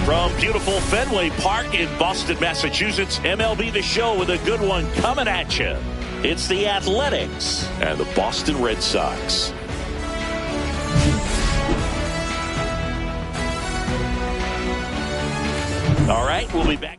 From beautiful Fenway Park in Boston, Massachusetts, MLB The Show with a good one coming at you. It's the Athletics and the Boston Red Sox. All right, we'll be back.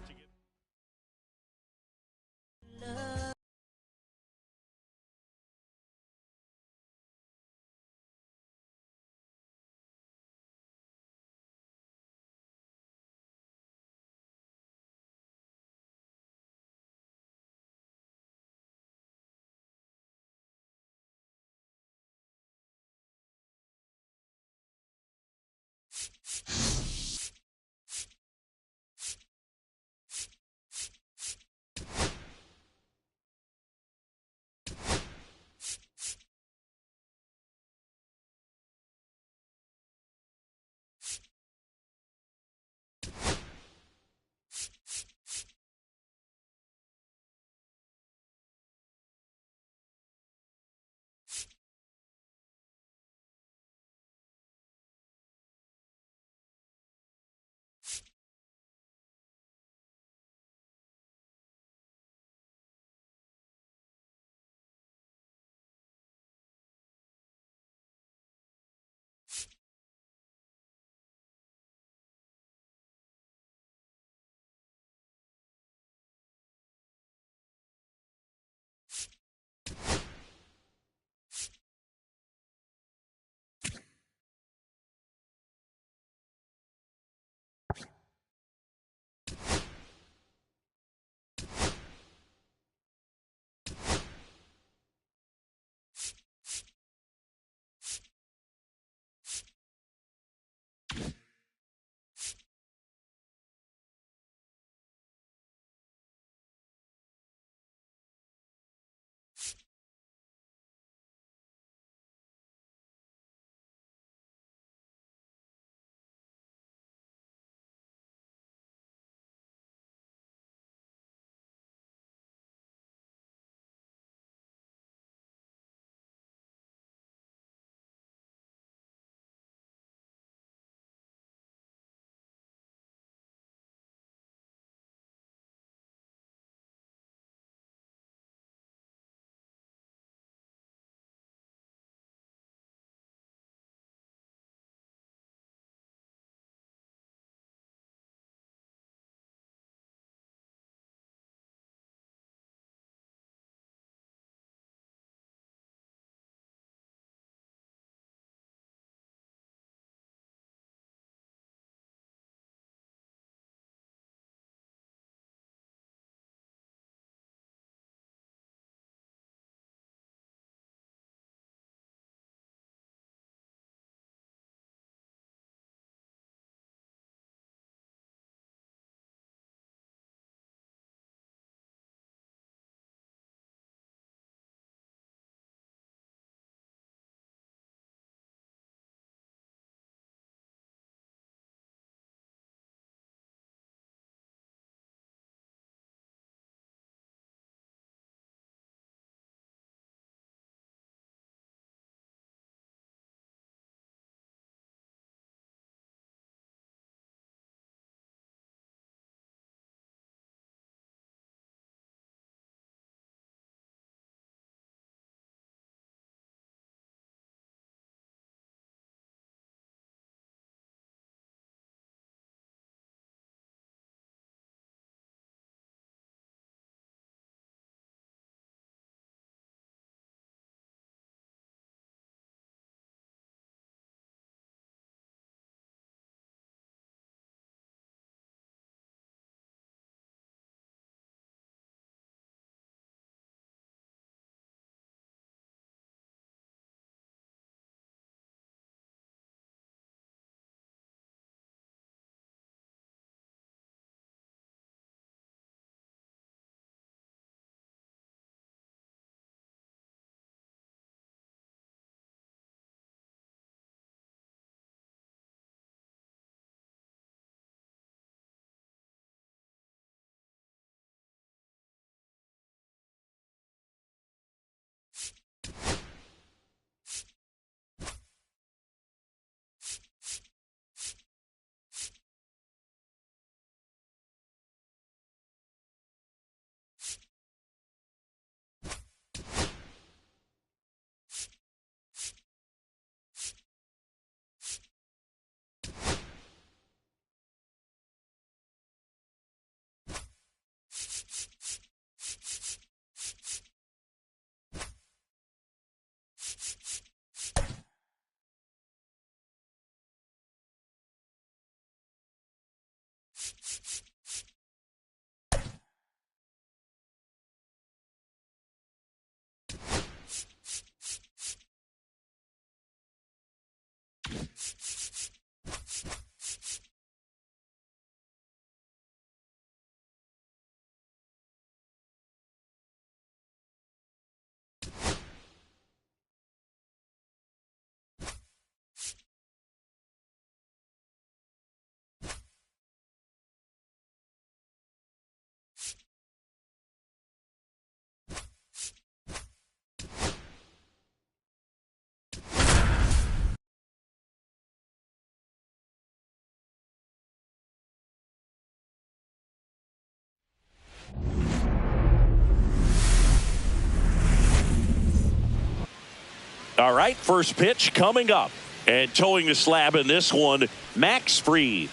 All right, first pitch coming up. And towing the slab in this one, Max Fried.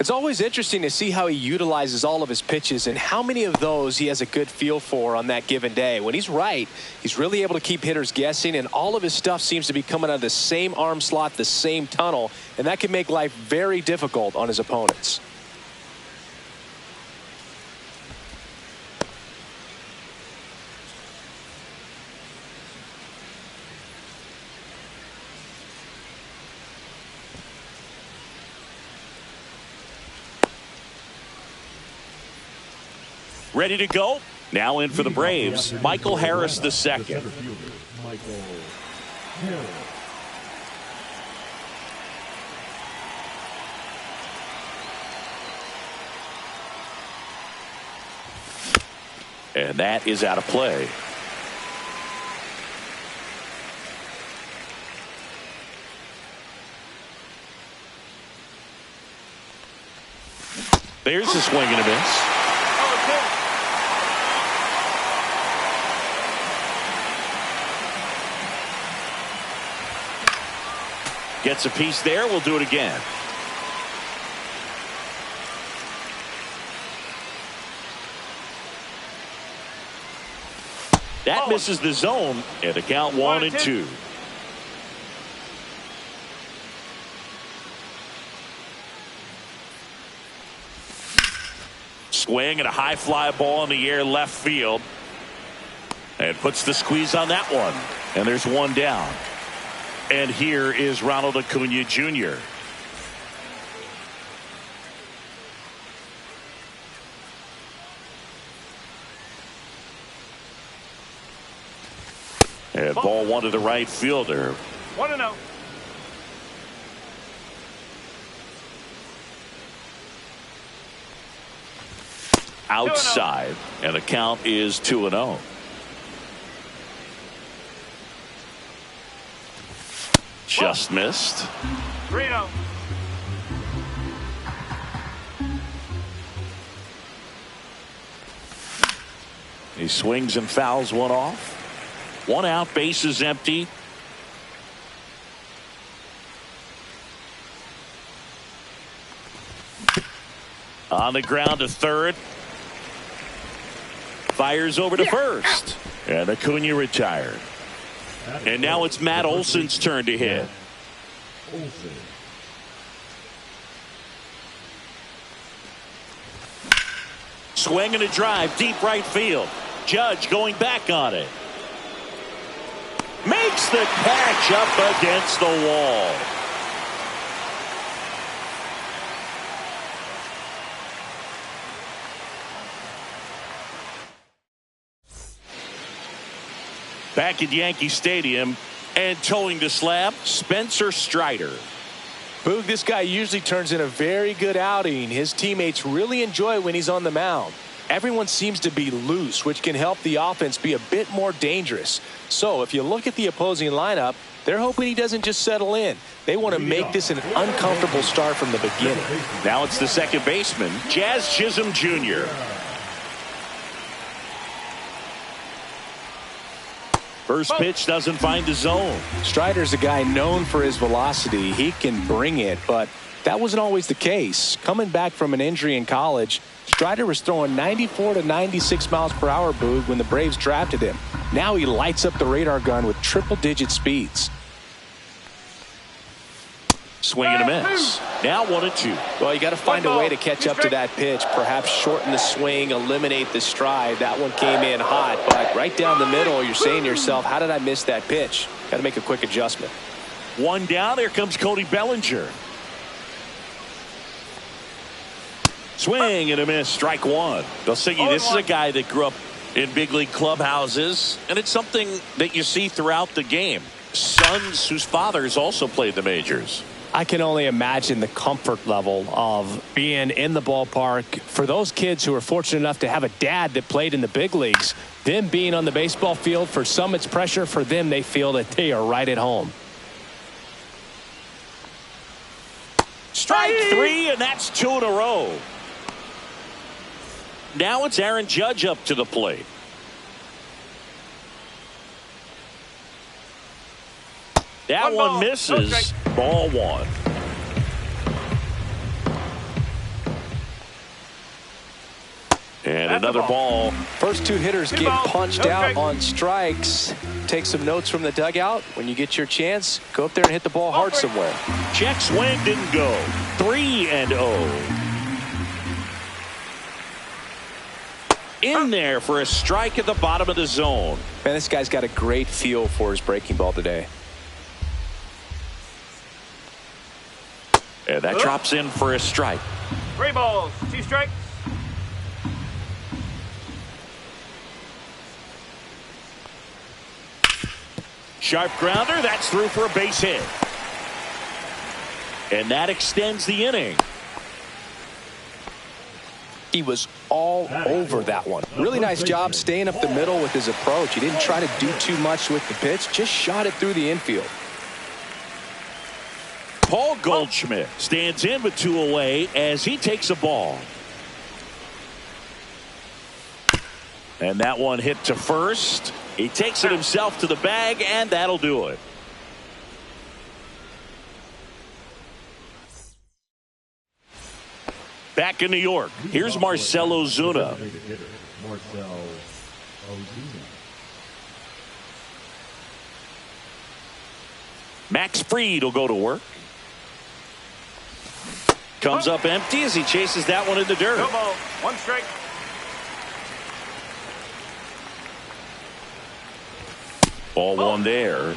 It's always interesting to see how he utilizes all of his pitches and how many of those he has a good feel for on that given day. When he's right, he's really able to keep hitters guessing, and all of his stuff seems to be coming out of the same arm slot, the same tunnel, and that can make life very difficult on his opponents. Ready to go. Now in for the Braves, Michael Harris II. And that is out of play. There's a swing and a miss. Gets a piece there. We'll do it again. That misses the zone, and the count 1-2. Swing and a high fly ball in the air left field. And puts the squeeze on that one. And there's one down. And here is Ronald Acuna Jr. And ball one to the right fielder. 1-0. Outside. And the count is 2-0. Just missed. 3-0. He swings and fouls one off. One out, bases empty. On the ground to third. Fires over to first. And Acuna retired. And now it's Matt Olson's turn to hit. Swing and a drive, deep right field. Judge going back on it. Makes the catch up against the wall. Back at Yankee Stadium and towing the slab, Spencer Strider. Boog, this guy usually turns in a very good outing. His teammates really enjoy when he's on the mound. Everyone seems to be loose, which can help the offense be a bit more dangerous. So if you look at the opposing lineup, they're hoping he doesn't just settle in. They want to make this an uncomfortable start from the beginning. Now it's the second baseman, Jazz Chisholm Jr. First pitch doesn't find the zone. Strider's a guy known for his velocity. He can bring it, but that wasn't always the case. Coming back from an injury in college, Strider was throwing 94 to 96 miles per hour, Boog, when the Braves drafted him. Now he lights up the radar gun with triple-digit speeds. Swing and a miss. Now 1-2. Well, you got to find a way to catch up to that pitch. Perhaps shorten the swing, eliminate the stride. That one came in hot, but right down the middle, you're saying to yourself, how did I miss that pitch? Got to make a quick adjustment. One down. There comes Cody Bellinger. Swing and a miss. Strike one. Belsingi, this is a guy that grew up in big league clubhouses, and it's something that you see throughout the game. Sons whose fathers also played the majors. I can only imagine the comfort level of being in the ballpark. For those kids who are fortunate enough to have a dad that played in the big leagues, them being on the baseball field, for some it's pressure. For them, they feel that they are right at home. Strike three, and that's two in a row. Now it's Aaron Judge up to the plate. That one misses. Ball one. And another ball. First two hitters get punched out on strikes. Take some notes from the dugout. When you get your chance, go up there and hit the ball hard somewhere. Check swing didn't go. 3-0. In there for a strike at the bottom of the zone. Man, this guy's got a great feel for his breaking ball today. And that drops in for a strike. 3 balls, 2 strikes. Sharp grounder. That's through for a base hit. And that extends the inning. He was all over that one. Really nice job staying up the middle with his approach. He didn't try to do too much with the pitch. Just shot it through the infield. Paul Goldschmidt stands in with 2 away as he takes a ball. And that one hit to first. He takes it himself to the bag, and that'll do it. Back in New York, here's Marcell Ozuna. Max Fried will go to work. Comes up empty as he chases that one in the dirt. No ball, 1 strike. Ball one there.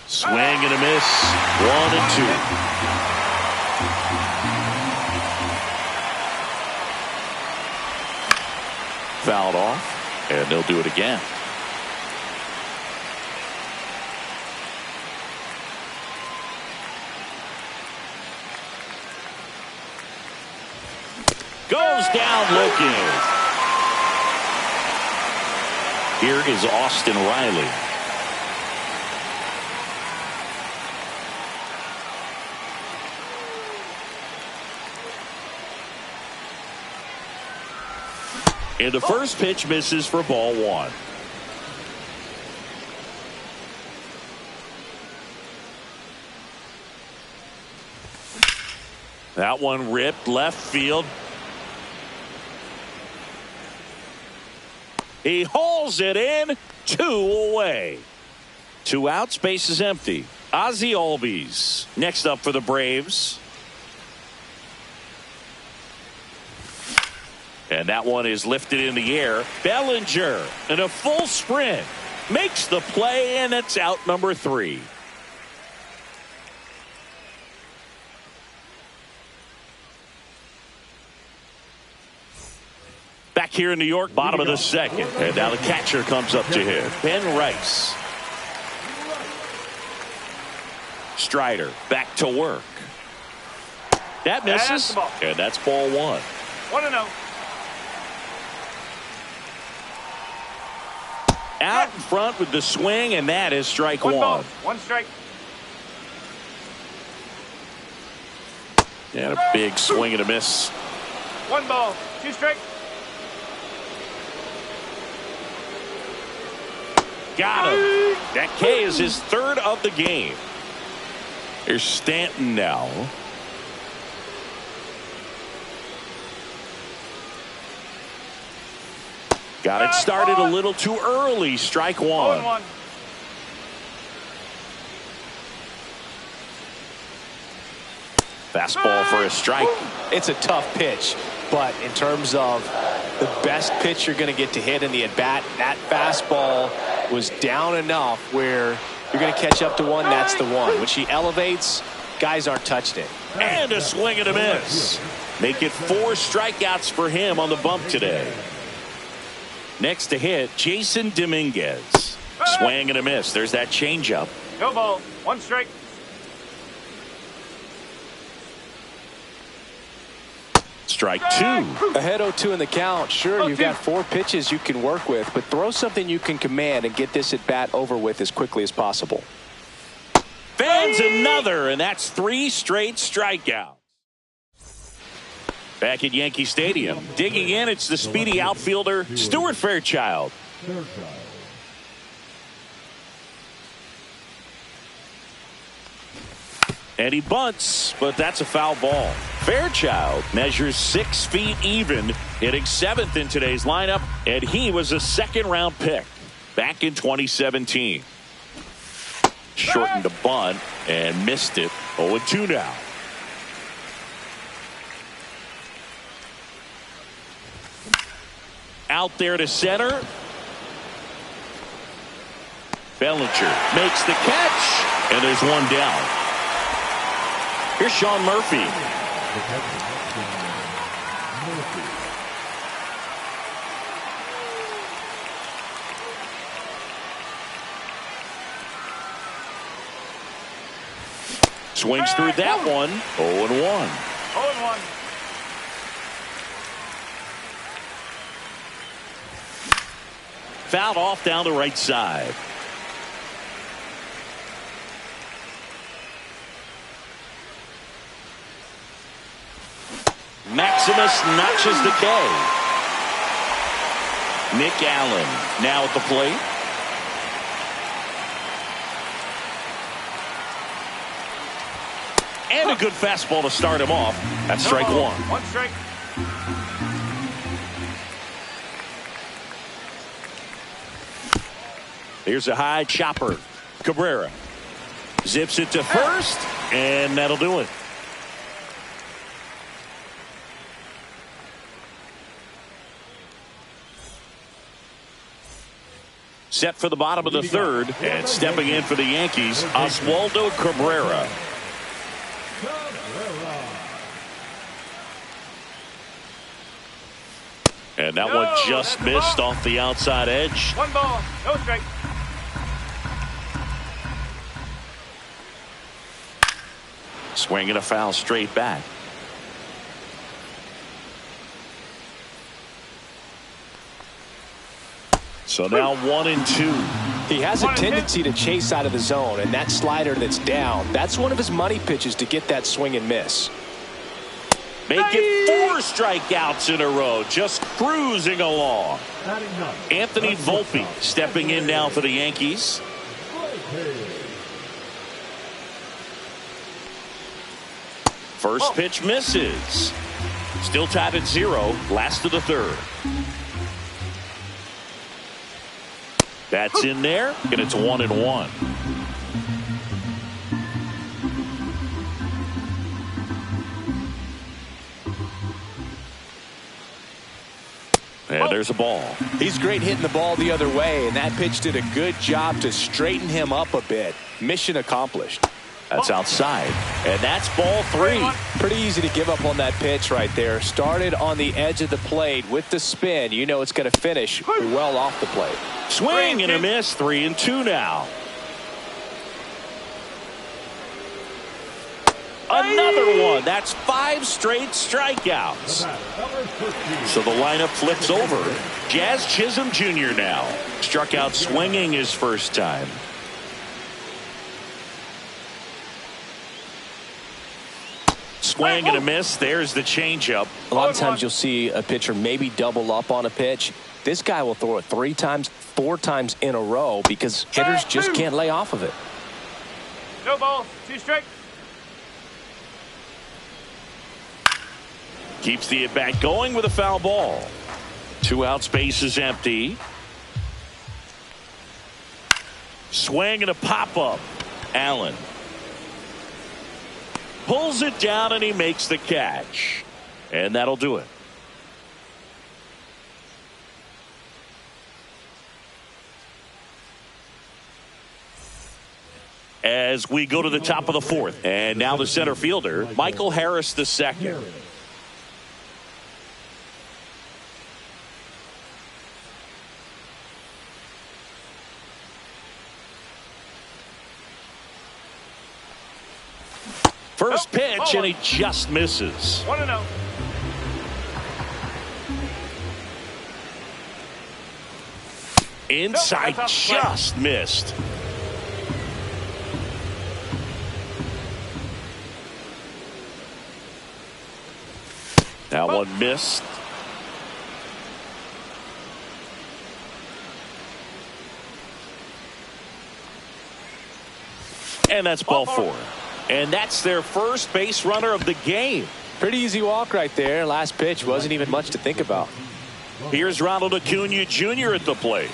Swing and a miss. 1-2. Fouled off, and they'll do it again. Goes down looking. Here is Austin Riley. And the first pitch misses for ball one. That one ripped left field. He hauls it in. 2 away. 2 outs, base is empty. Ozzie Albies next up for the Braves. And that one is lifted in the air. Bellinger in a full sprint makes the play, and it's out number 3. Back here in New York, bottom of the second. And now the catcher comes up to him. Ben Rice. Strider back to work. That misses. And that's ball one. 1-0. Out in front with the swing, and that is strike 1 one. ball, 1 strike. And a big swing and a miss. 1 ball, 2 strikes. Got him. That K is his 3rd of the game. Here's Stanton now. Got it started a little too early. Strike 1. 0-1. Fastball for a strike. It's a tough pitch, but in terms of the best pitch you're going to get to hit in the at-bat, that fastball was down enough where you're going to catch up to one. That's the one. When she elevates, guys aren't touching it. And a swing and a miss. Make it 4 strikeouts for him on the bump today. Next to hit, Jason Dominguez. Swing and a miss. There's that changeup. No ball, 1 strike. Strike 2. Ahead 0-2 in the count. Sure, you've got 4 pitches you can work with, but throw something you can command and get this at bat over with as quickly as possible. Fans another, and that's 3 straight strikeouts. Back at Yankee Stadium, digging in, it's the speedy outfielder, Stuart Fairchild. And he bunts, but that's a foul ball. Fairchild measures 6 feet even, hitting 7th in today's lineup, and he was a second-round pick back in 2017. Shortened a bunt and missed it. 0-2 now. Out there to center. Bellinger makes the catch, and there's one down. Here's Sean Murphy. Swings through that one. 0-1. 0-1. Fouled off down the right side. Maximus notches the K. Nick Allen now at the plate. And a good fastball to start him off. That's strike one. One strike. Here's a high chopper. Cabrera zips it to first, and that'll do it. Set for the bottom of the third, and stepping in for the Yankees, Oswaldo Cabrera. And that one just missed off the outside edge. 1 ball, no strike. Swinging a foul straight back. So now 1-2. He has a tendency to chase out of the zone, and that slider that's down, that's one of his money pitches to get that swing and miss. Make it 4 strikeouts in a row, just cruising along. Anthony Volpe stepping in now for the Yankees. First pitch misses. Still tied at 0, last of the third. That's in there, and it's 1-1. And there's a ball. He's great hitting the ball the other way, and that pitch did a good job to straighten him up a bit. Mission accomplished. That's outside, and that's ball 3. Pretty easy to give up on that pitch right there. Started on the edge of the plate with the spin. You know it's going to finish well off the plate. Swing and a miss. 3-2 now. Another one. That's 5 straight strikeouts. So the lineup flips over. Jazz Chisholm Jr. now. Struck out swinging his first time. Swing and a miss. There's the changeup. A lot of times you'll see a pitcher maybe double up on a pitch. This guy will throw it 3 times, 4 times in a row because hitters just can't lay off of it. No ball, 2 strike. Keeps the at-bat going with a foul ball. 2 outs, base is empty. Swing and a pop-up. Allen pulls it down and he makes the catch. And that'll do it. As we go to the top of the 4th. And now the center fielder, Michael Harris II. First pitch, and he just misses. 1-0. Inside, just missed. That one missed. And that's ball four. And that's their first base runner of the game. Pretty easy walk right there. Last pitch wasn't even much to think about. Here's Ronald Acuna Jr. at the plate.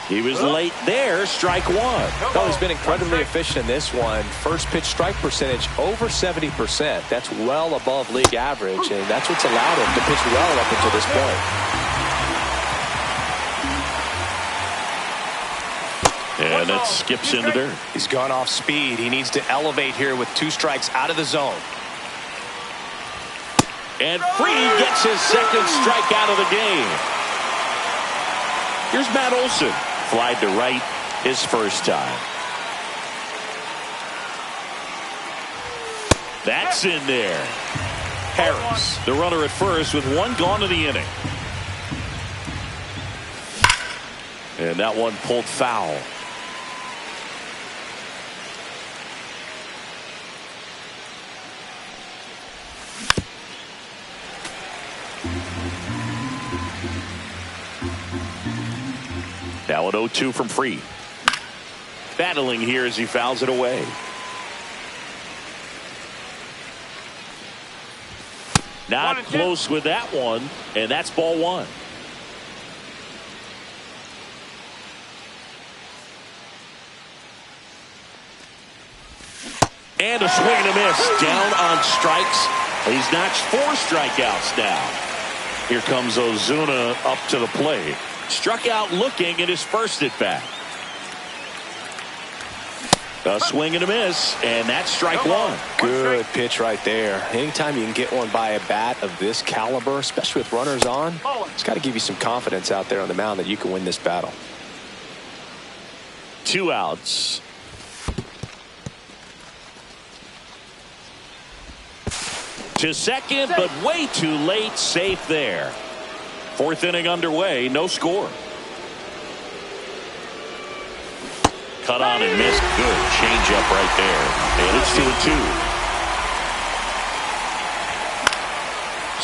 He was late there. Strike one. Oh, he's been incredibly efficient in this one. First pitch strike percentage over 70%. That's well above league average, and that's what's allowed him to pitch well up until this point. And it skips into dirt. He's gone off speed. He needs to elevate here with 2 strikes out of the zone. And Fried gets his second strikeout of the game. Here's Matt Olson. Flied to right his first time. That's in there. Harris, the runner at first with 1 gone in the inning. And that one pulled foul. Now an 0-2 from Fried. Battling here as he fouls it away. Not close with that one, and that's ball one. And a swing and a miss. Down on strikes. He's notched 4 strikeouts now. Here comes Ozuna up to the plate. Struck out looking at his first at bat. A swing and a miss, and that's strike one. Good pitch right there. Anytime you can get one by a bat of this caliber, especially with runners on, it's got to give you some confidence out there on the mound that you can win this battle. 2 outs. To second, but way too late. Safe there. 4th inning underway, no score. Cut on and missed. Good changeup right there. And it's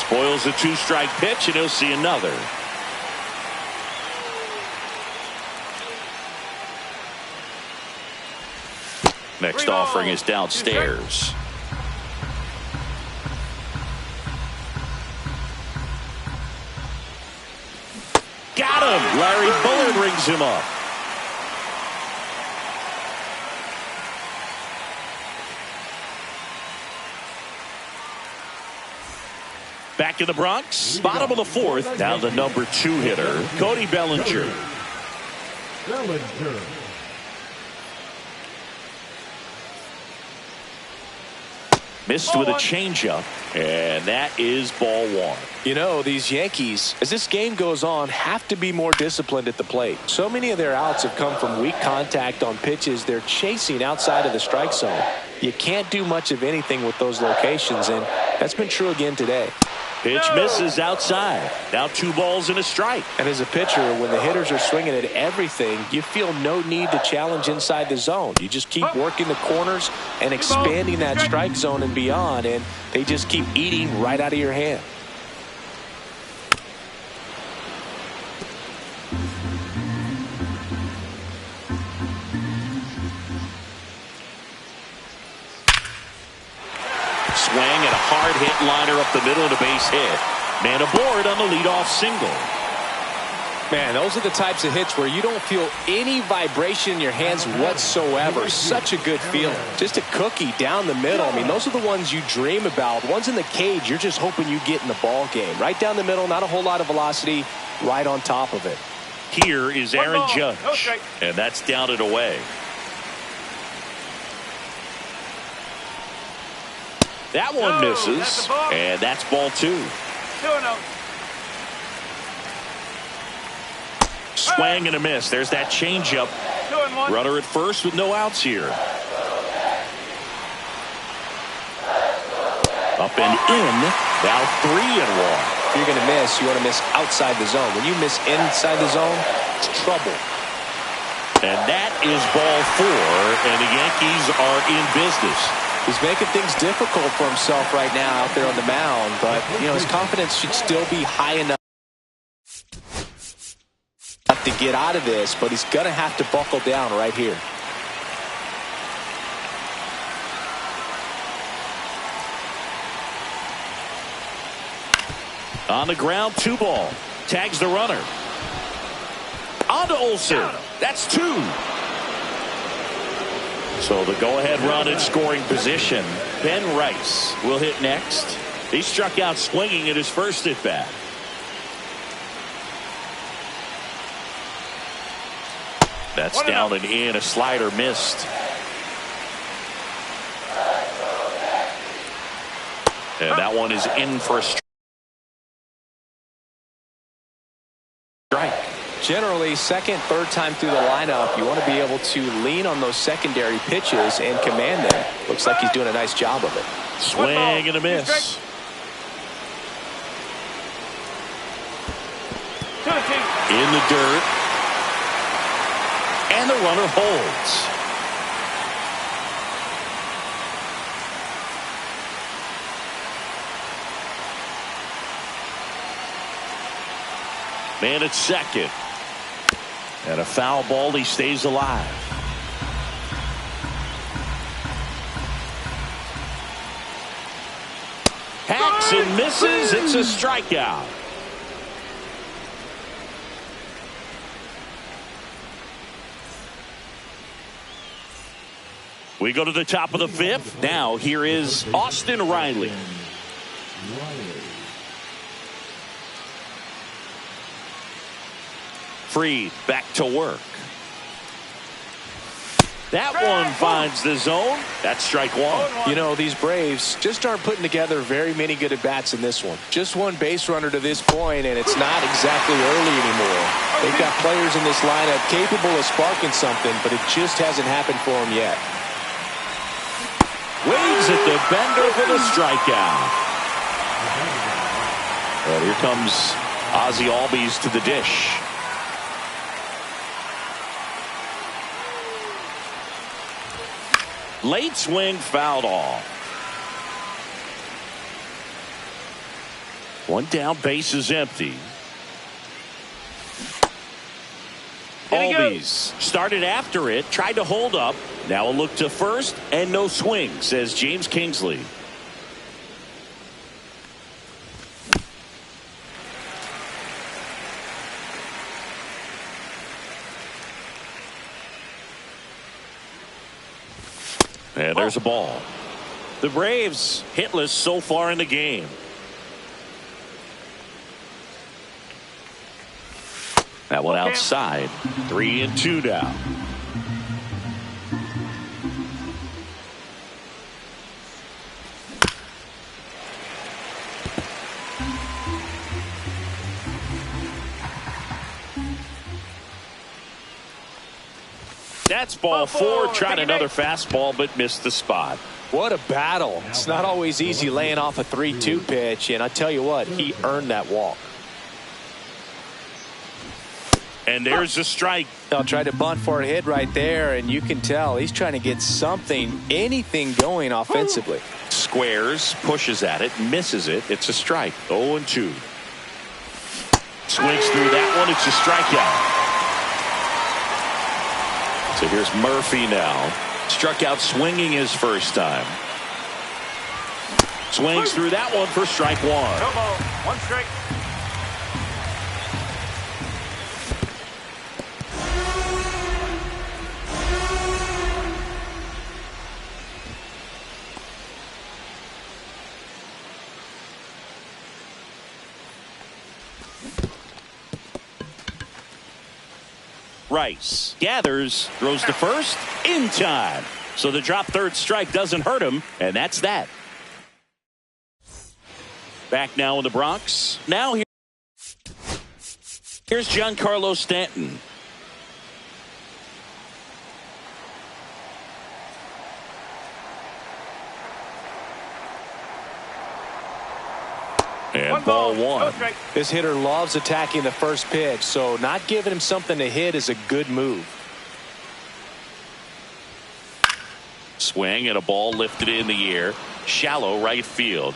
2-2. Spoils a 2-strike pitch, and he'll see another. Next offering is downstairs. Got him. Larry Bullard rings him up. Back in the Bronx, bottom of the 4th. Now the number 2 hitter, Cody Bellinger. Missed with a changeup, and that is ball one. You know, these Yankees, as this game goes on, have to be more disciplined at the plate. So many of their outs have come from weak contact on pitches they're chasing outside of the strike zone. You can't do much of anything with those locations, and that's been true again today. Pitch misses outside. Now 2 balls and a strike. And as a pitcher, when the hitters are swinging at everything, you feel no need to challenge inside the zone. You just keep working the corners and expanding that strike zone and beyond, and they just keep eating right out of your hand. Swing and a hard hit liner up the middle of the base hit. Man aboard on the leadoff single. Man, those are the types of hits where you don't feel any vibration in your hands whatsoever. Such a good feeling. Just a cookie down the middle. I mean, those are the ones you dream about. Ones in the cage, you're just hoping you get in the ball game. Right down the middle, not a whole lot of velocity, right on top of it. Here is Aaron Judge, and that's down and away. That one No, misses, that's a ball. and that's ball 2. 2-0. Swing and a miss. There's that changeup. 2-1. Runner at first with no outs here. Up and in. Now 3-1. If you're going to miss, you want to miss outside the zone. When you miss inside the zone, it's trouble. And that is ball 4, and the Yankees are in business. He's making things difficult for himself right now out there on the mound, but his confidence should still be high enough to get out of this, but he's going to have to buckle down right here. On the ground, 2 ball. Tags the runner. On to Olsen. That's 2. So the go-ahead run in scoring position. Ben Rice will hit next. He struck out swinging at his first at-bat. That's down and in. A slider missed. And that one is in for a strike. Generally, second, third time through the lineup, you want to be able to lean on those secondary pitches and command them. Looks like he's doing a nice job of it. Swing and a miss. 2-2. In the dirt. And the runner holds. Man at second. And a foul ball. He stays alive. Hacks and misses. It's a strikeout. We go to the top of the 5th. Now here is Austin Riley. Fried back to work. That one finds the zone. That's strike 1. These Braves just aren't putting together very many good at-bats in this one. Just one base runner to this point, and it's not exactly early anymore. They've got players in this lineup capable of sparking something, but it just hasn't happened for them yet. Waves at the bender for the strikeout. Well, here comes Ozzie Albies to the dish. Late swing fouled off. One down, base is empty. Albies started after it, tried to hold up. Now a look to first and no swing, says James Kingsley. And there's a ball. The Braves hitless so far in the game. That one outside. 3-2 now. That's ball 4. Tried another fastball but missed the spot. What a battle. It's not always easy laying off a 3-2 pitch, and I tell you what, he earned that walk. And there's a strike. They'll try to bunt for a hit right there, and you can tell he's trying to get something, anything going offensively. Squares, pushes at it, misses it. It's a strike. 0-2. Swings through that one. It's a strikeout. So here's Murphy now. Struck out swinging his first time. Swings through that one for strike 1. No ball. 1 strike. Rice gathers, throws to first in time. So the drop third strike doesn't hurt him, and that's that. Back now in the Bronx. Now here's Giancarlo Stanton. And ball one. This hitter loves attacking the first pitch, so not giving him something to hit is a good move. Swing and a ball lifted in the air. Shallow right field.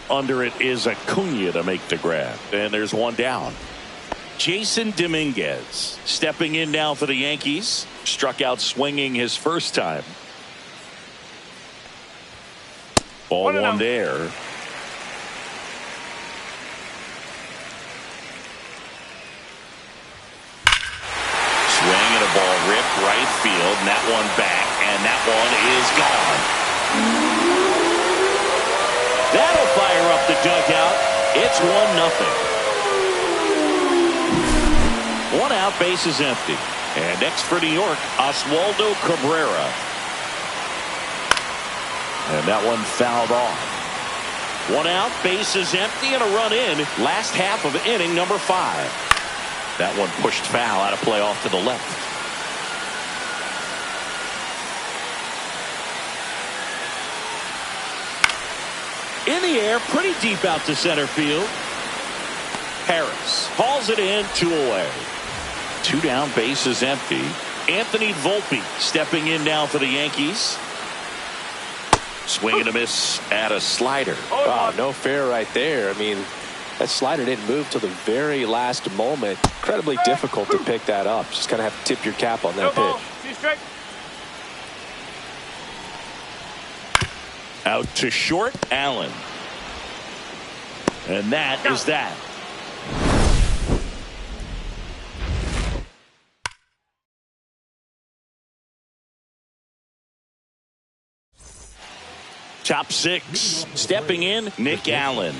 Under it is Acuna to make the grab. And there's one down. Jason Dominguez stepping in now for the Yankees. Struck out swinging his first time. Ball one there. Swing and a ball ripped right field, and that one back, and that one is gone. That'll fire up the dugout. It's 1-0. One out, base is empty. And next for New York, Oswaldo Cabrera. And that one fouled off. One out, base is empty, and a run in. Last half of inning number 5. That one pushed foul out of play off to the left. In the air, pretty deep out to center field. Harris hauls it in, 2 away. 2 down, base is empty. Anthony Volpe stepping in now for the Yankees. Swing and a miss at a slider. Wow, no fair right there. I mean, that slider didn't move till the very last moment. Incredibly difficult to pick that up. Just kind of have to tip your cap on that pitch. Out to short, Allen. And that is that. Top 6. Stepping in, Nick Allen.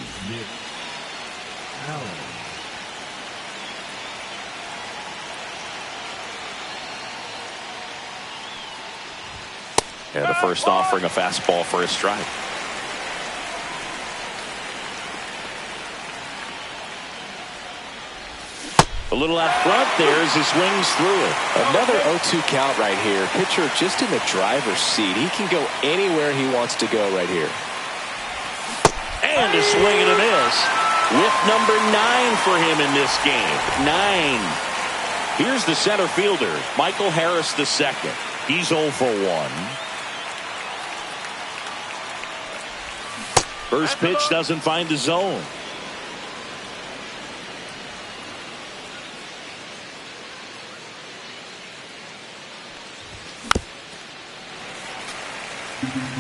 And the first offering a fastball for a strike. A little out front there as he swings through it. Another 0-2 count right here. Pitcher just in the driver's seat. He can go anywhere he wants to go right here. And a swing and a miss with number 9 for him in this game. 9. Here's the center fielder, Michael Harris II. He's 0 for 1. First pitch doesn't find the zone.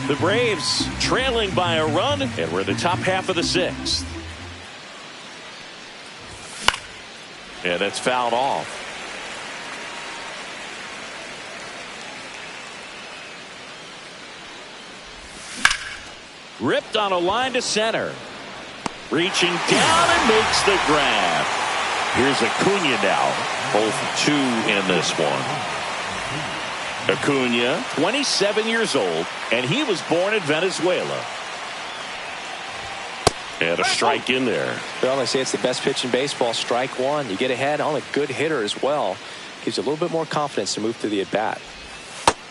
The Braves trailing by a run, and we're in the top half of the 6th. And it's fouled off. Ripped on a line to center. Reaching down and makes the grab. Here's Acuna now. 0 for 2 in this one. Acuna, 27 years old, and he was born in Venezuela. And a strike in there. Well, they say it's the best pitch in baseball. Strike one. You get ahead on a good hitter as well. Gives you a little bit more confidence to move through the at-bat.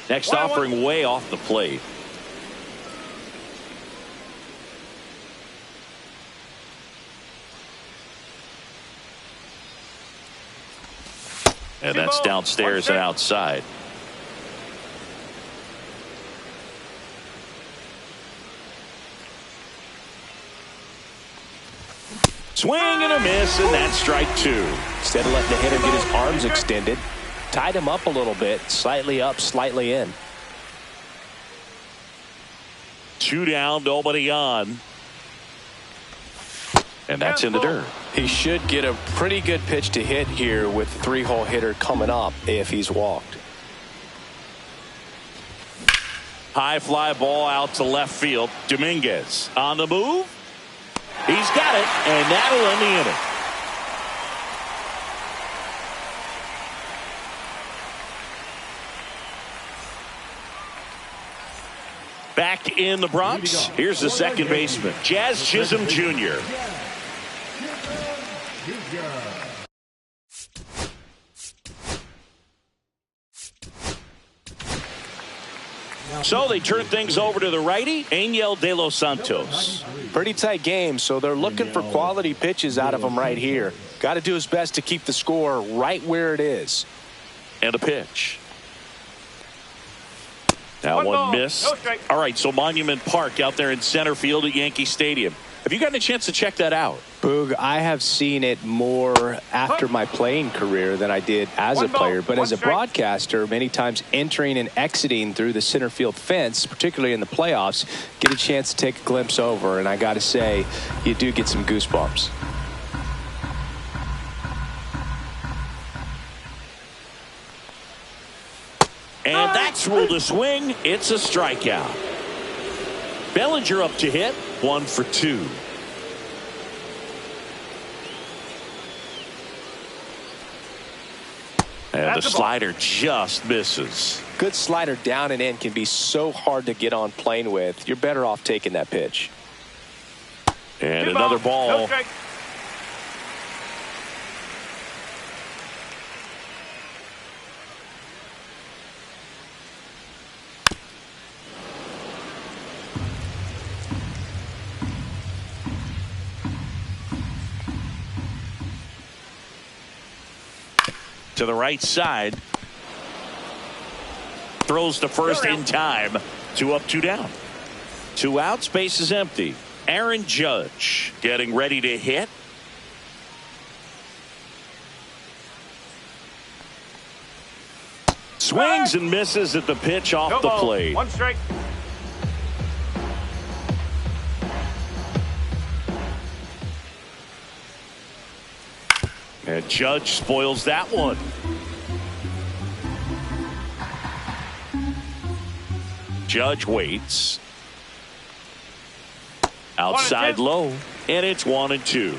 Next offering way off the plate. And that's downstairs and outside. Swing and a miss, and that's strike 2. Instead of letting the hitter get his arms extended, tied him up a little bit, slightly up, slightly in. 2 down, nobody on. And that's in the dirt. He should get a pretty good pitch to hit here with the 3-hole hitter coming up if he's walked. High fly ball out to left field. Dominguez on the move. He's got it, and that'll end the inning. Back in the Bronx, here's the second baseman, Jazz Chisholm Jr. So they turn things over to the righty, Angel De Los Santos. Pretty tight game, so they're looking for quality pitches out of him right here. Got to do his best to keep the score right where it is. And a pitch. Now one miss. All right, so Monument Park out there in center field at Yankee Stadium. Have you gotten a chance to check that out? Boog, I have seen it more after my playing career than I did as a player. But as a broadcaster, many times entering and exiting through the center field fence, particularly in the playoffs, get a chance to take a glimpse over. And I got to say, you do get some goosebumps. And that's ruled a swing. It's a strikeout. Bellinger up to hit. 1 for 2. And the slider just misses. Good slider down and in can be so hard to get on plane with. You're better off taking that pitch. And another ball. To the right side. Throws to first in time. 2 up, 2 down. 2 outs, base is empty. Aaron Judge getting ready to hit. Swings and misses at the pitch off the plate. 1 strike. And Judge spoils that one. Judge waits. Outside low. And it's 1-2.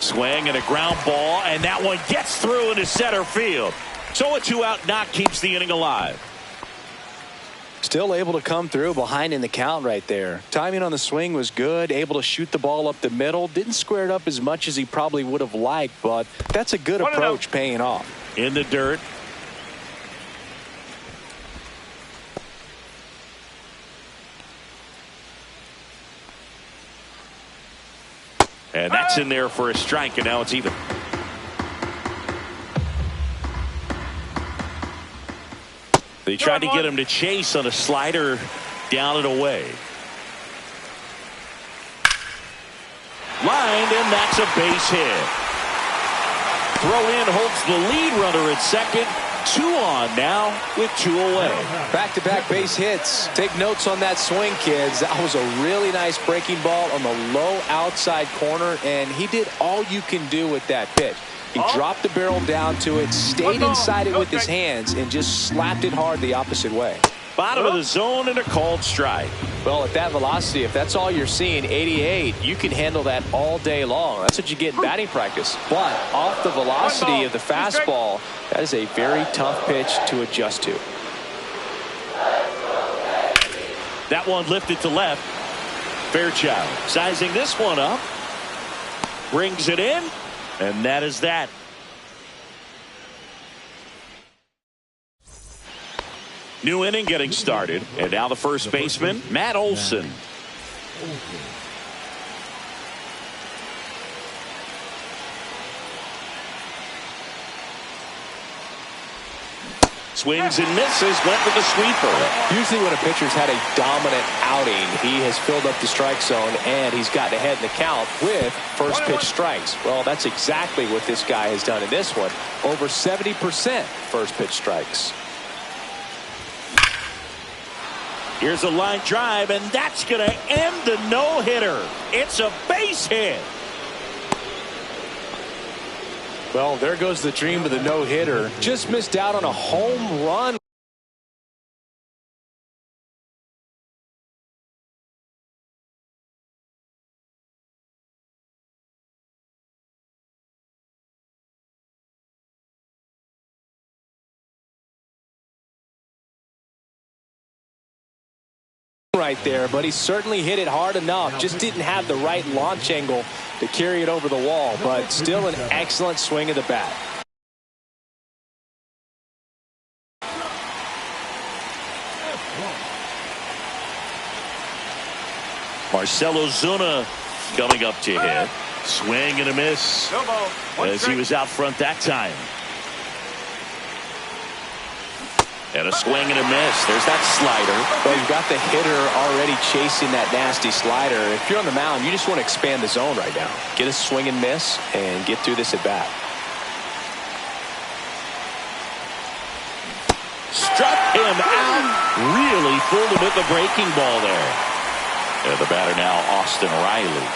Swing and a ground ball. And that one gets through into center field. So a 2-out knock keeps the inning alive. Still able to come through behind in the count right there. Timing on the swing was good. Able to shoot the ball up the middle. Didn't square it up as much as he probably would have liked, but that's a good approach paying off. In the dirt. And that's in there for a strike, and now it's even. They tried to get him to chase on a slider down and away. Lined, and that's a base hit. Throw in holds the lead runner at second. 2 on now with 2 away. Back-to-back base hits. Take notes on that swing, kids. That was a really nice breaking ball on the low outside corner, and he did all you can do with that pitch. He dropped the barrel down to it, stayed inside it with his hands, and just slapped it hard the opposite way. Bottom of the zone and a called strike. Well, at that velocity, if that's all you're seeing, 88, you can handle that all day long. That's what you get in batting practice. But off the velocity of the fastball, that is a very tough pitch to adjust to. That one lifted to left. Fairchild sizing this one up. Brings it in. And that is that. New inning getting started. And now the first baseman, Matt Olson. Swings and misses, went with the sweeper. Usually when a pitcher's had a dominant outing, he has filled up the strike zone and he's gotten ahead in the count with first pitch strikes. Well, that's exactly what this guy has done in this one. Over 70% first pitch strikes. Here's a line drive, and that's going to end the no-hitter. It's a base hit. Well, there goes the dream of the no-hitter. Just missed out on a home run. right there, but he certainly hit it hard enough. Just didn't have the right launch angle to carry it over the wall, but still an excellent swing of the bat. Marcell Ozuna coming up to hit. Swing and a miss as he was out front that time. And a swing and a miss. There's that slider. Well, you've got the hitter already chasing that nasty slider. If you're on the mound, you just want to expand the zone right now. Get a swing and miss and get through this at bat. Struck him out. Really fooled him with the breaking ball there. And the batter now, Austin Riley.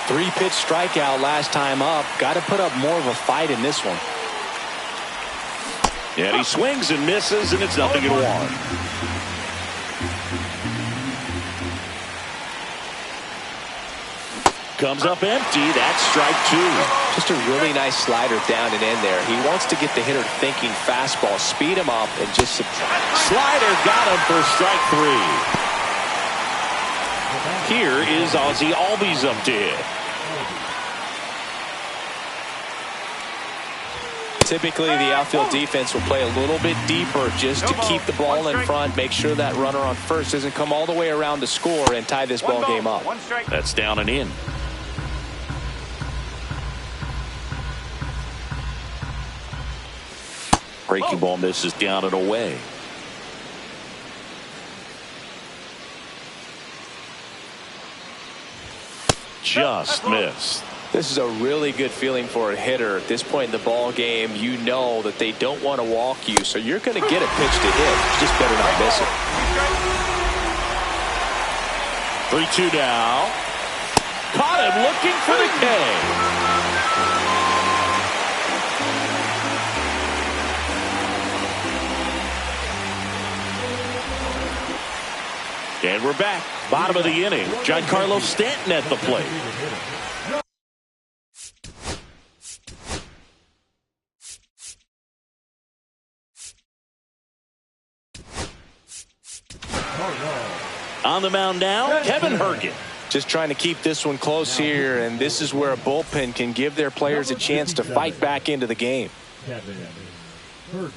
3-pitch strikeout last time up. Got to put up more of a fight in this one. And he swings and misses, and it's 0-1. Comes up empty. That's strike 2. Just a really nice slider down and in there. He wants to get the hitter thinking fastball, speed him up, and just subtract. Slider got him for strike 3. Here is Ozzie Albies up to hit. Typically, the outfield defense will play a little bit deeper just to keep the ball in front, make sure that runner on first doesn't come all the way around to score and tie this ball game up. That's down and in. Breaking ball misses down and away. Just missed. This is a really good feeling for a hitter. At this point in the ball game, you know that they don't want to walk you, so you're going to get a pitch to hit. You just better not miss it. 3-2 now. Caught him looking for the K. And we're back. Bottom of the inning. Giancarlo Stanton at the plate. On the mound now, Kevin Herget. Just trying to keep this one close here, and this is where a bullpen can give their players a chance to fight back into the game. Kevin Herget.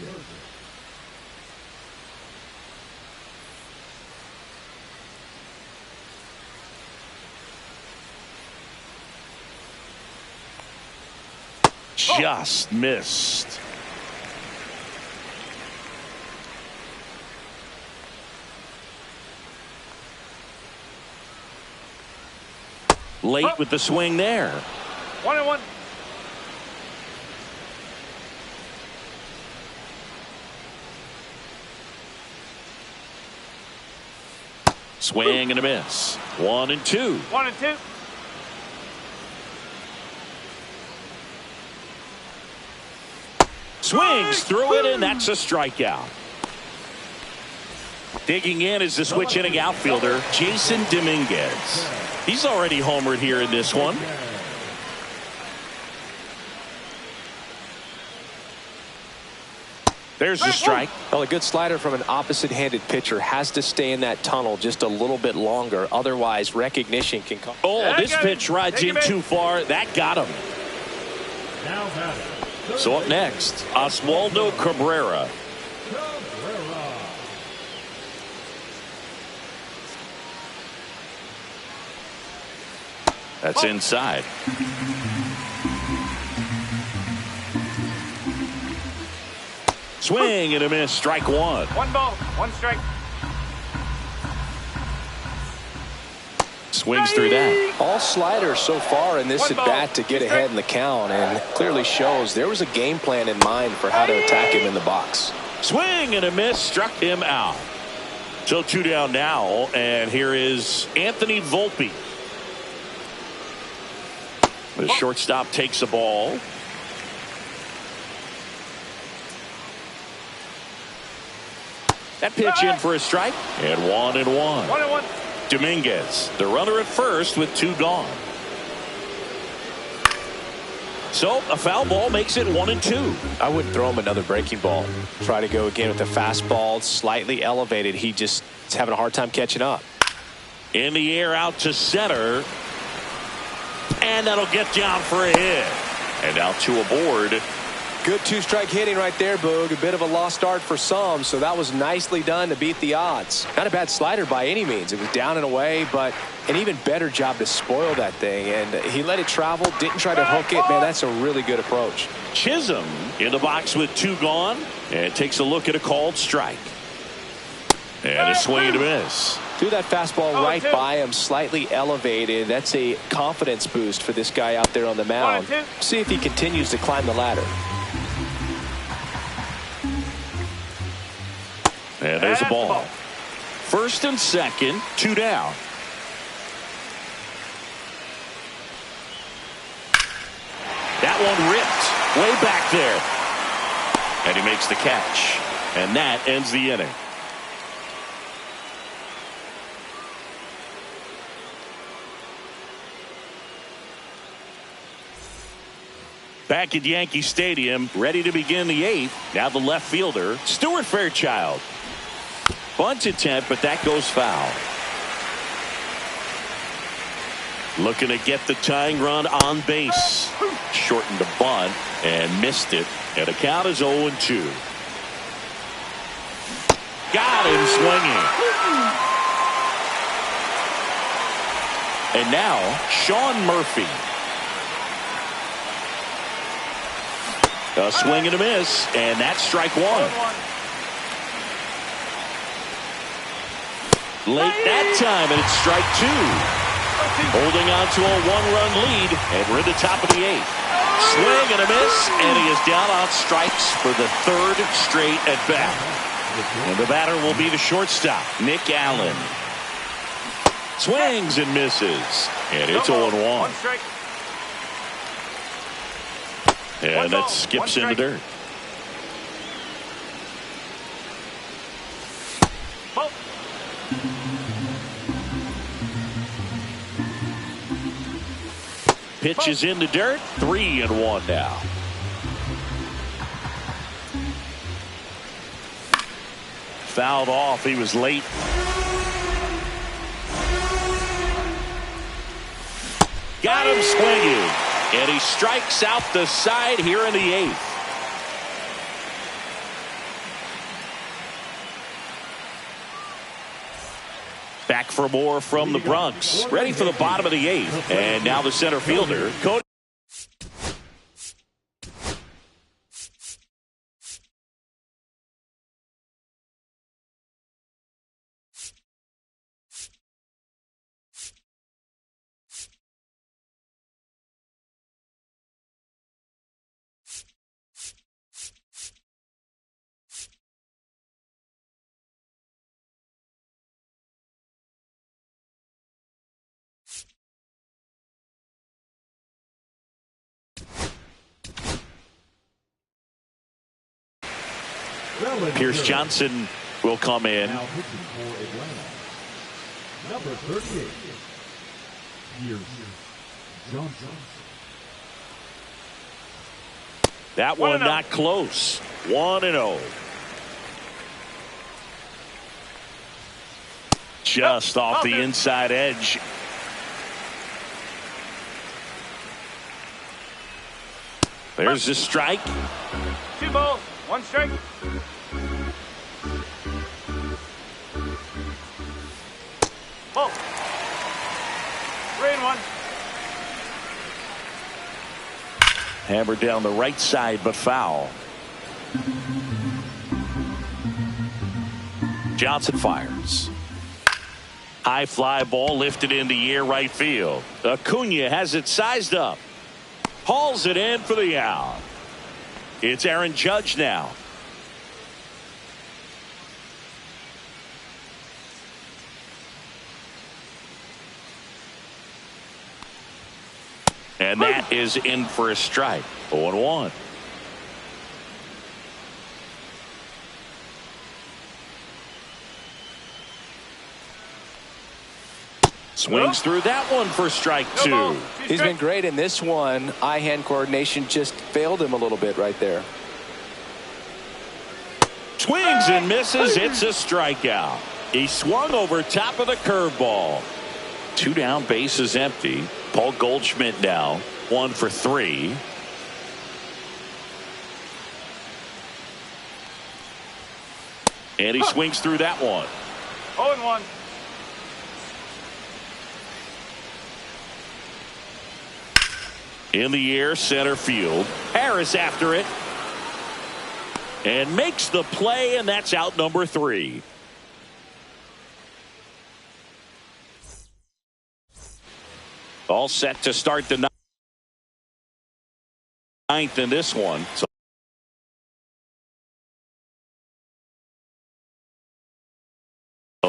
Just missed. Late with the swing there. 1-1. Swing and a miss. 1-2. 1-2. Swings through it, and that's a strikeout. Digging in is the switch hitting outfielder, Jason Dominguez. He's already homered here in this one. There's the strike. Well, a good slider from an opposite-handed pitcher has to stay in that tunnel just a little bit longer. Otherwise, recognition can come. Oh, this pitch rides in too far. That got him. So up next, Oswaldo Cabrera. That's inside. Swing and a miss. Strike 1. 1 ball, 1 strike. Swings through that. All sliders so far in this at-bat to get ahead in the count, and clearly shows there was a game plan in mind for how to attack him in the box. Swing and a miss. Struck him out. So 2 down now, and here is Anthony Volpe. The shortstop takes the ball. That pitch in for a strike, and 1-1. 1-1. Dominguez, the runner at first with 2 gone. So a foul ball makes it 1-2. I wouldn't throw him another breaking ball. Try to go again with the fastball, slightly elevated. He just is having a hard time catching up. In the air out to center. And that'll get down for a hit. And now two aboard. Good two-strike hitting right there, Boog. A bit of a lost start for some, so that was nicely done to beat the odds. Not a bad slider by any means. It was down and away, but an even better job to spoil that thing. And he let it travel, didn't try to hook it. Man, that's a really good approach. Chisholm in the box with two gone. And takes a look at a called strike. And a swing and a miss. Threw that fastball right by him, slightly elevated. That's a confidence boost for this guy out there on the mound. See if he continues to climb the ladder. And there's a ball. First and second, two down. That one ripped way back there. And he makes the catch. And that ends the inning. Back at Yankee Stadium, ready to begin the eighth. Now the left fielder, Stuart Fairchild. Bunt attempt, but that goes foul. Looking to get the tying run on base. Shortened the bunt and missed it. And the count is 0-2. Got him swinging. And now Sean Murphy. A swing and a miss, and that's strike one. Late that time, and it's strike two. Holding on to a one-run lead, and we're in the top of the eighth. Swing and a miss, and he is down on strikes for the third straight at bat. And the batter will be the shortstop, Nick Allen. Swings and misses, and it's 0-1. And that skips in the dirt. Pitch is in the dirt. 3-1 now. Fouled off. He was late. Got him swinging. And he strikes out the side here in the eighth. Back for more from the Bronx. Ready for the bottom of the eighth. And now the center fielder, Cody. Pierce Johnson will come in. Now pitching for Atlanta, number 38, Pierce Johnson. That one not close. 1-0. Just off the inside edge. There's the strike. 2 balls, 1 strike. Ball. 3-1. Hammered down the right side, but foul. Johnson fires. High fly ball lifted in the air right field. Acuna has it sized up. Hauls it in for the out. It's Aaron Judge now. And that is in for a strike. 0-1. Swings through that one for strike 2. He's been great in this one. Eye-hand coordination just failed him a little bit right there. Swings and misses. It's a strikeout. He swung over top of the curveball. Two down, bases empty. Paul Goldschmidt now 1 for 3. And he swings through that one. 0-1. In the air, center field. Harris after it. And makes the play, and that's out number 3. All set to start the ninth in this one. So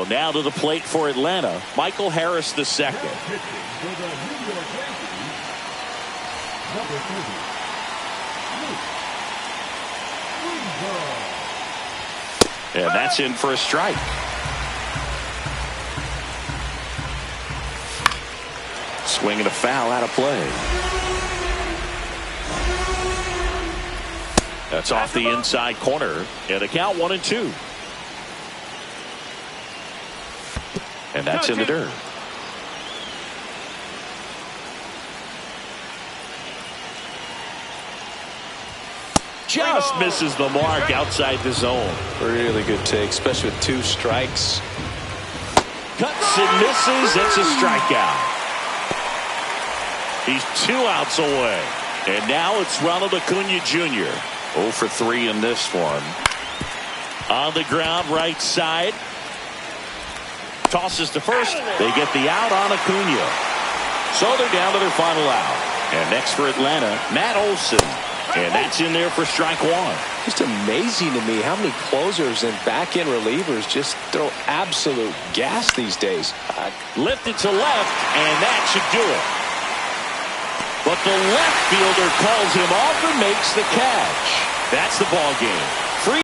now to the plate for Atlanta, Michael Harris II. And that's in for a strike. Swinging a foul out of play. That's off the inside corner. And a count 1-2. And that's in the dirt. Just misses the mark outside the zone. Really good take, especially with 2 strikes. Cuts and misses. It's a strikeout. He's 2 outs away. And now it's Ronald Acuna Jr. 0 for 3 in this one. On the ground, right side. Tosses to first. They get the out on Acuna. So they're down to their final out. And next for Atlanta, Matt Olson. And that's in there for strike 1. Just amazing to me how many closers and back-end relievers just throw absolute gas these days. Lifted to left, and that should do it. But the left fielder calls him off and makes the catch. That's the ball game.